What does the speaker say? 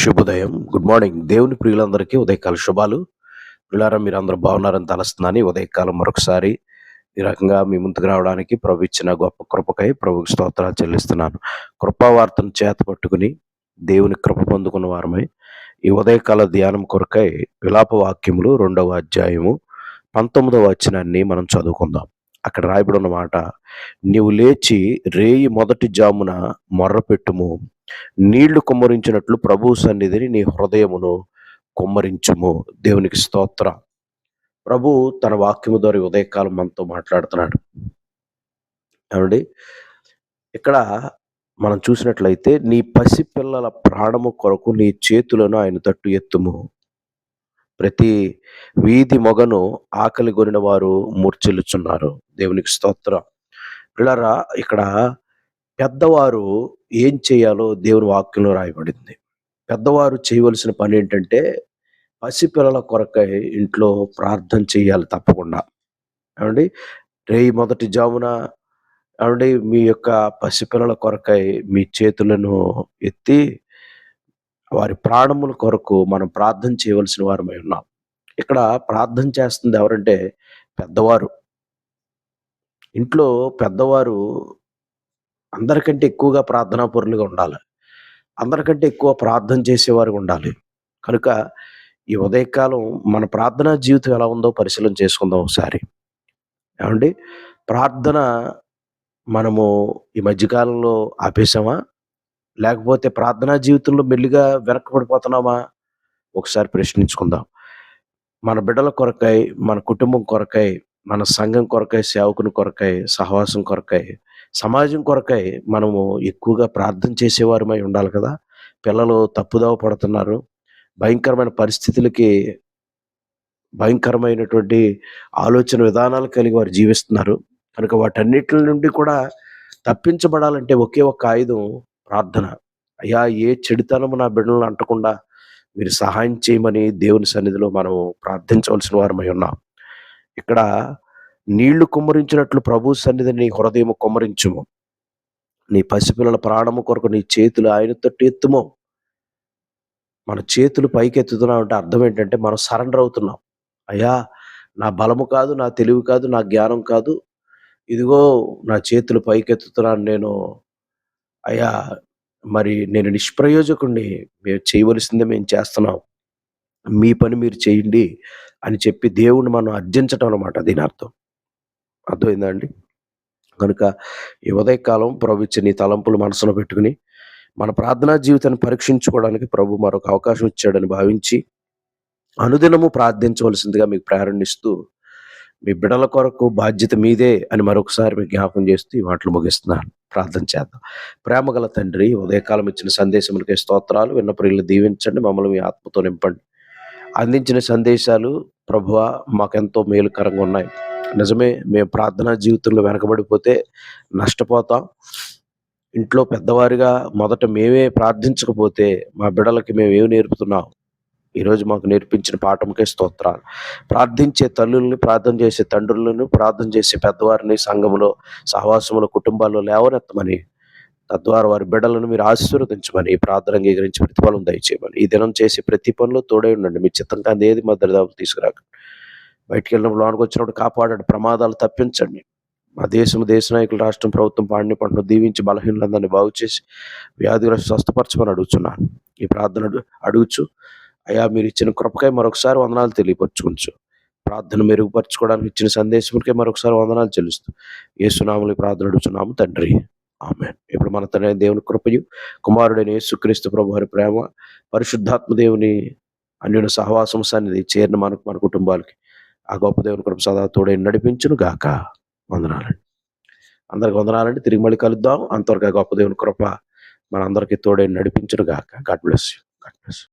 శుభోదయం. Good morning. దేవుని ప్రియులందరికీ ఉదయకాల శుభాలు. ప్రియులారా, మీరందరూ బాగున్నారని తలస్తున్నాను. ఈ ఉదయకాలం మరొకసారి ఈ రకంగా మీ ముందుకు రావడానికి ప్రభు ఇచ్చిన గొప్ప కృపకై ప్రభువుకి స్తోత్రాలు చెల్లిస్తున్నాను. కృపావార్తను చేత పట్టుకుని దేవుని కృప పొందుకున్న వారమై ఈ ఉదయకాల ధ్యానం కొరకై విలాప వాక్యములు 2వ అధ్యాయము 19వ వచనాన్ని మనం చదువుకుందాం. అక్కడ రాయబడి ఉన్న మాట, నీవు లేచి రేయి మొదటి జామున మొర్రపెట్టుము, నీళ్లు కుమ్మరించినట్లు ప్రభు సన్నిధిని నీ హృదయమును కుమ్మరించుము. దేవునికి స్తోత్రం. ప్రభు తన వాక్యము ద్వారా ఉదయకాలం మనతో మాట్లాడుతున్నాడు. ఏమండి, ఇక్కడ మనం చూసినట్లయితే, నీ పసిపిల్లల ప్రాణము కొరకు నీ చేతులను ఆయన తట్టు ఎత్తుము. ప్రతి వీధి మొగను ఆకలి గొనిన వారు మూర్ఛిల్లుచున్నారు. దేవునికి స్తోత్రం. పిల్లరా, ఇక్కడ పెద్దవారు ఏం చేయాలో దేవుని వాక్యంలో రాయబడింది. పెద్దవారు చేయవలసిన పని ఏంటంటే, పసిపిల్లల కొరకై ఇంట్లో ప్రార్థన చేయాలి తప్పకుండా. ఏమండి, రేయి మొదటి జామున ఏమండి మీ యొక్క పసిపిల్లల కొరకై మీ చేతులను ఎత్తి వారి ప్రాణముల కొరకు మనం ప్రార్థన చేయవలసిన వారమై ఉన్నాం. ఇక్కడ ప్రార్థన చేస్తుంది ఎవరంటే పెద్దవారు. ఇంట్లో పెద్దవారు అందరికంటే ఎక్కువగా ప్రార్థనాపరులుగా ఉండాలి. అందరికంటే ఎక్కువ ప్రార్థన చేసేవారుగా ఉండాలి. కనుక ఈ ఉదయకాలం మన ప్రార్థనా జీవితం ఎలా ఉందో పరిశీలన చేసుకుందాం ఒకసారి. ఏమండి, ప్రార్థన మనము ఈ మధ్యకాలంలో ఆపేసామా? లేకపోతే ప్రార్థనా జీవితంలో మెల్లిగా వెనకబడిపోతున్నామా? ఒకసారి ప్రశ్నించుకుందాం. మన బిడ్డల కొరకై, మన కుటుంబం కొరకై, మన సంఘం కొరకై, సేవకుని కొరకై, సహవాసం కొరకై, సమాజం కొరకై మనము ఎక్కువగా ప్రార్థన చేసేవారమై ఉండాలి కదా. పిల్లలు తప్పుదోవ పడుతున్నారు. భయంకరమైన పరిస్థితులకి, భయంకరమైనటువంటి ఆలోచన విధానాలు కలిగి వారు జీవిస్తున్నారు. కనుక వాటన్నిటి నుండి కూడా తప్పించబడాలంటే ఒకే ఒక్క ఆయుధం ప్రార్థన. అయ్యా, ఏ చెడుతనము నా బిడ్డలను అంటకుండా మీరు సహాయం చేయమని దేవుని సన్నిధిలో మనం ప్రార్థించవలసిన వారమై ఉన్నాం. ఇక్కడ నీళ్లు కుమ్మరించినట్లు ప్రభు సన్నిధిని నీ హృదయము కుమ్మరించుము, నీ పసిపిల్లల ప్రాణము కొరకు నీ చేతులు ఆయన తట్టు ఎత్తుము. మన చేతులు పైకి ఎత్తుతున్నాం అంటే అర్థం ఏంటంటే మనం సరెండర్ అవుతున్నాం. అయ్యా, నా బలము కాదు, నా తెలివి కాదు, నా జ్ఞానం కాదు, ఇదిగో నా చేతులు పైకెత్తుతున్నాను నేను. అయ్యా, మరి నేను నిష్ప్రయోజకుడిని, మేము చేయవలసిందే మేము చేస్తున్నాం, మీ పని మీరు చేయండి అని చెప్పి దేవుణ్ణి మనం అర్జించటం అనమాట దీని అర్థం. అర్థమైందా అండి? కనుక ఈ ఉదయకాలం ప్రభు ఇచ్చే నీ తలంపులు మనసులో పెట్టుకుని మన ప్రార్థనా జీవితాన్ని పరీక్షించుకోవడానికి ప్రభు మరొక అవకాశం ఇచ్చాడని భావించి అనుదినము ప్రార్థించవలసిందిగా మీకు ప్రేరణిస్తూ, మీ బిడ్డల కొరకు బాధ్యత మీదే అని మరొకసారి మీకు జ్ఞాపకం చేస్తూ ఈ మాటలు ముగిస్తున్నాను. ప్రార్థన చేద్దాం. ప్రేమగల తండ్రి, ఉదయకాలం ఇచ్చిన సందేశములకే స్తోత్రాలు. విన్న ప్రియులను దీవించండి, మమ్మల్ని మీ ఆత్మతో నింపండి. అందించిన సందేశాలు ప్రభువా మాకెంతో మేలుకరంగా ఉన్నాయి. నిజమే, మేము ప్రార్థనా జీవితంలో వెనకబడిపోతే నష్టపోతాం. ఇంట్లో పెద్దవారిగా మొదట మేమే ప్రార్థించకపోతే మా బిడ్డలకి మేము ఏమి నేర్పుతున్నాం? ఈరోజు మాకు నేర్పించిన పాఠంకే స్తోత్రాలు. ప్రార్థించే తల్లుల్ని, ప్రార్థన చేసే తండ్రులను, ప్రార్థన చేసే పెద్దవారిని సంఘంలో, సహవాసముల కుటుంబాల్లో లేవనెత్తమని, తద్వారా వారి బిడ్డలను మీరు ఆశీర్వదించమని, ప్రార్థన అంగీకరించి ప్రతిఫలం దయచేయమని, ఈ దినం చేసే ప్రతి పనిలో తోడై ఉండండి. మీ చిత్తం కాదు ఏది మా దరిదాపులు తీసుకురాక, బయటికి వెళ్ళినప్పుడు, లోనికి వచ్చినప్పుడు కాపాడండి, ప్రమాదాలు తప్పించండి. మా దేశ నాయకులు, రాష్ట్రం, ప్రభుత్వం పాడిన పంటను దీవించి బలహీనలందరినీ బాగు చేసి వ్యాధిగ్రస్త స్వస్థపరచమని అడుగుతున్నాను. ఈ ప్రార్థన అడుగుచు అయ్యా, మీరు ఇచ్చిన కృపకై మరొకసారి వందనాలు తెలియపరచుకోవచ్చు. ప్రార్థన మెరుగుపరచుకోవడానికి ఇచ్చిన సందేశంకే మరొకసారి వందనాలు చెల్లిస్తూ యేసునామములో ప్రార్థన అడుగుచున్నాము తండ్రి, ఆమేన్. ఇప్పుడు మన తండ్రి దేవుని కృపయు, కుమారుడైన యేసుక్రీస్తు ప్రభు వారి ప్రేమ, పరిశుద్ధాత్మ దేవుని అన్యోన్య సహవాసం సన్నిధి చేరిన మనకు, మన కుటుంబాలకి ఆ గొప్ప దేవుని కృప సదా తోడై నడిపించును గాక. వందనాలండి. అందరికి వందనాలండి. తిరిగి మళ్ళీ కలుద్దాం. అంతవరకు గొప్ప దేవుని కృప మన అందరికీ తోడై నడిపించును గాక. God bless you. God bless you.